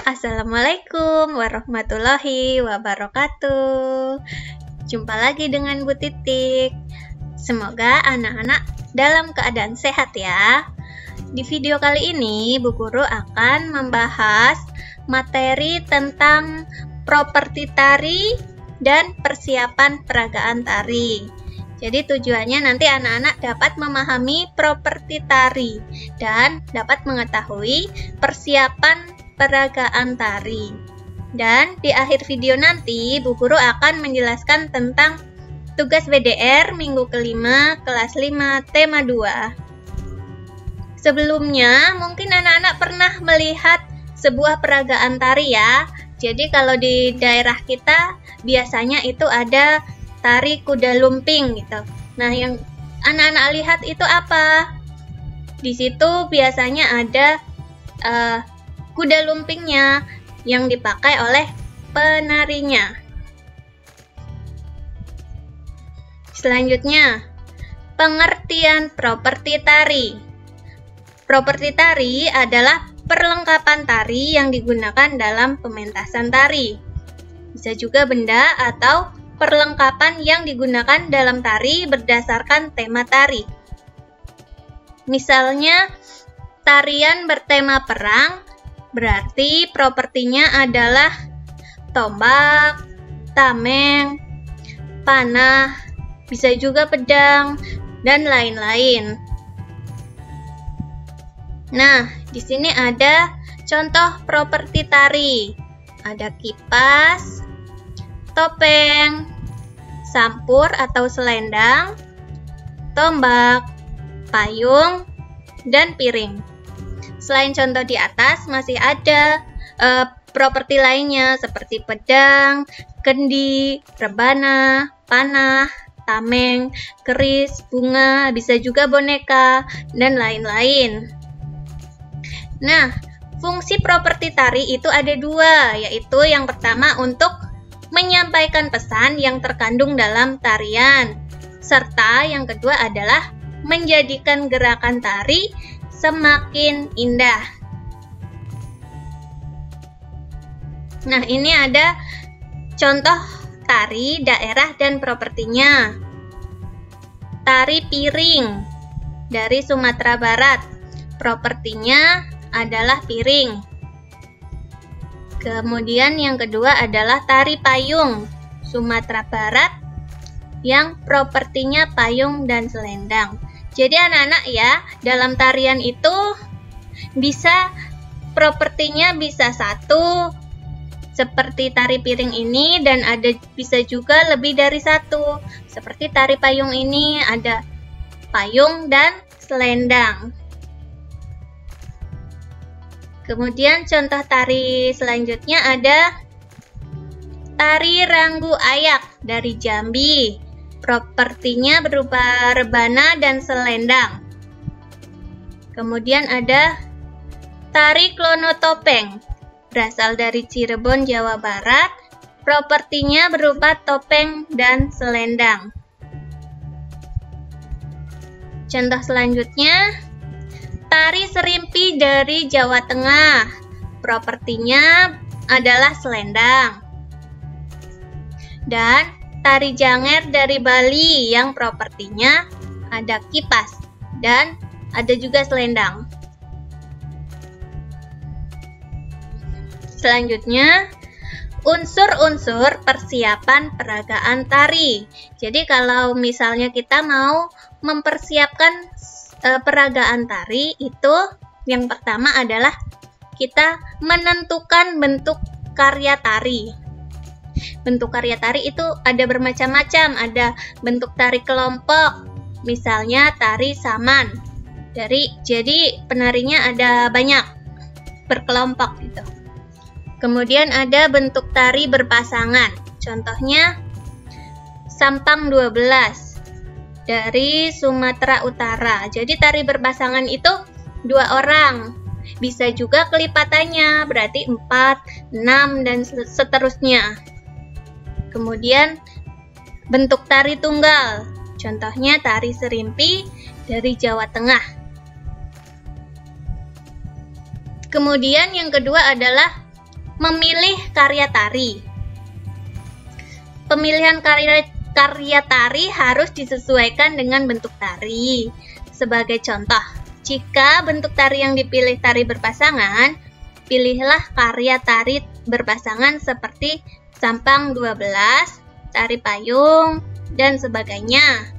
Assalamualaikum warahmatullahi wabarakatuh. Jumpa lagi dengan Bu Titik. Semoga anak-anak dalam keadaan sehat ya. Di video kali ini, Bu Guru akan membahas materi tentang properti tari dan persiapan peragaan tari. Jadi tujuannya nanti anak-anak dapat memahami properti tari dan dapat mengetahui persiapan peragaan tari. Dan di akhir video nanti, Bu Guru akan menjelaskan tentang tugas BDR minggu kelima, kelas 5, tema 2. Sebelumnya, mungkin anak-anak pernah melihat sebuah peragaan tari ya. Jadi kalau di daerah kita, biasanya itu ada tari kuda lumping gitu. Nah, yang anak-anak lihat itu apa? Di situ biasanya ada kuda lumpingnya yang dipakai oleh penarinya. Selanjutnya, pengertian properti tari. Properti tari adalah perlengkapan tari yang digunakan dalam pementasan tari. Bisa juga benda atau perlengkapan yang digunakan dalam tari berdasarkan tema tari. Misalnya, tarian bertema perang, berarti propertinya adalah tombak, tameng, panah, bisa juga pedang, dan lain-lain. Nah, di sini ada contoh properti tari. Ada kipas, topeng, sampur atau selendang, tombak, payung, dan piring. Selain contoh di atas, masih ada properti lainnya seperti pedang, kendi, rebana, panah, tameng, keris, bunga, bisa juga boneka, dan lain-lain. Nah, fungsi properti tari itu ada dua, yaitu yang pertama untuk menyampaikan pesan yang terkandung dalam tarian, serta yang kedua adalah menjadikan gerakan tari semakin indah. Nah, ini ada contoh tari daerah dan propertinya. Tari piring dari Sumatera Barat. Propertinya adalah piring. Kemudian yang kedua adalah tari payung Sumatera Barat yang propertinya payung dan selendang. Jadi anak-anak ya, dalam tarian itu propertinya bisa satu seperti tari piring ini, dan bisa juga lebih dari satu. Seperti tari payung ini ada payung dan selendang. Kemudian contoh tari selanjutnya ada tari Ranggu Ayak dari Jambi. Propertinya berupa rebana dan selendang. Kemudian ada tari Klono Topeng berasal dari Cirebon, Jawa Barat. Propertinya berupa topeng dan selendang. Contoh selanjutnya, tari Serimpi dari Jawa Tengah. Propertinya adalah selendang. Dan tari Janger dari Bali yang propertinya ada kipas dan ada juga selendang. Selanjutnya, unsur-unsur persiapan peragaan tari. Jadi kalau misalnya kita mau mempersiapkan peragaan tari, itu yang pertama adalah kita menentukan bentuk karya tari. Bentuk karya tari itu ada bermacam-macam, ada bentuk tari kelompok, misalnya tari saman. Jadi penarinya ada banyak, berkelompok gitu. Kemudian ada bentuk tari berpasangan, contohnya Sampang 12 dari Sumatera Utara. Jadi tari berpasangan itu 2 orang. Bisa juga kelipatannya, berarti 4, 6, dan seterusnya. Kemudian bentuk tari tunggal, contohnya tari Serimpi dari Jawa Tengah. Kemudian yang kedua adalah memilih karya tari. Pemilihan karya tari harus disesuaikan dengan bentuk tari. Sebagai contoh, jika bentuk tari yang dipilih tari berpasangan, pilihlah karya tari berpasangan seperti sampang 12, tari payung, dan sebagainya.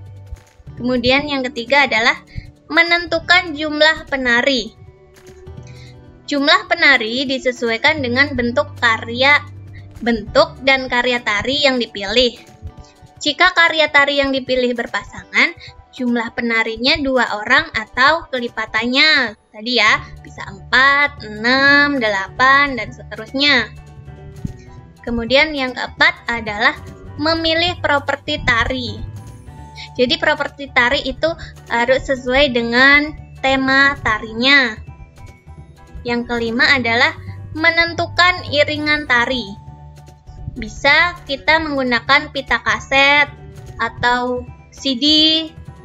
Kemudian yang ketiga adalah menentukan jumlah penari. Jumlah penari disesuaikan dengan bentuk dan karya tari yang dipilih. Jika karya tari yang dipilih berpasangan, jumlah penarinya 2 orang atau kelipatannya. Tadi ya, bisa 4, 6, 8, dan seterusnya. Kemudian yang keempat adalah memilih properti tari. Jadi properti tari itu harus sesuai dengan tema tarinya. Yang kelima adalah menentukan iringan tari. Bisa kita menggunakan pita kaset, atau CD,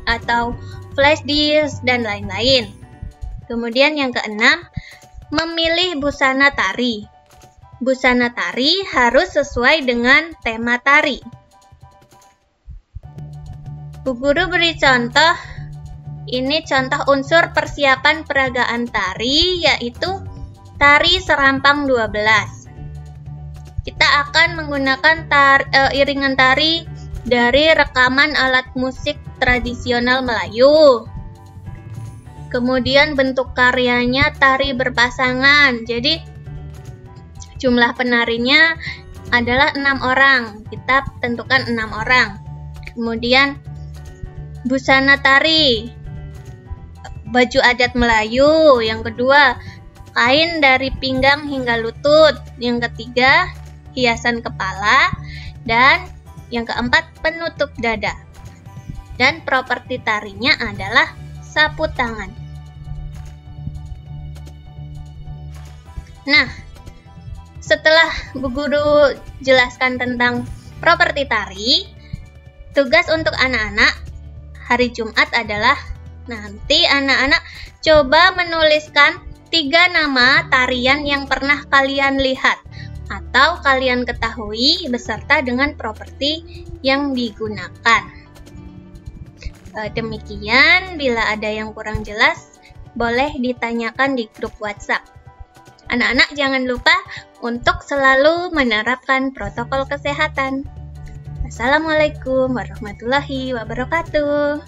atau flash disk, dan lain-lain. Kemudian yang keenam, memilih busana tari. Busana tari harus sesuai dengan tema tari. Bu Guru beri contoh. Ini contoh unsur persiapan peragaan tari, yaitu tari serampang 12. Kita akan menggunakan iringan tari dari rekaman alat musik tradisional Melayu. Kemudian bentuk karyanya tari berpasangan. Jadi jumlah penarinya adalah 6 orang. Kita tentukan 6 orang. Kemudian busana tari, baju adat Melayu. Yang kedua, kain dari pinggang hingga lutut. Yang ketiga, hiasan kepala. Dan yang keempat, penutup dada. Dan properti tarinya adalah sapu tangan. Nah, setelah Bu Guru jelaskan tentang properti tari, tugas untuk anak-anak hari Jumat adalah nanti anak-anak coba menuliskan 3 nama tarian yang pernah kalian lihat atau kalian ketahui beserta dengan properti yang digunakan. Demikian, bila ada yang kurang jelas, boleh ditanyakan di grup WhatsApp. Anak-anak jangan lupa untuk selalu menerapkan protokol kesehatan. Assalamualaikum warahmatullahi wabarakatuh.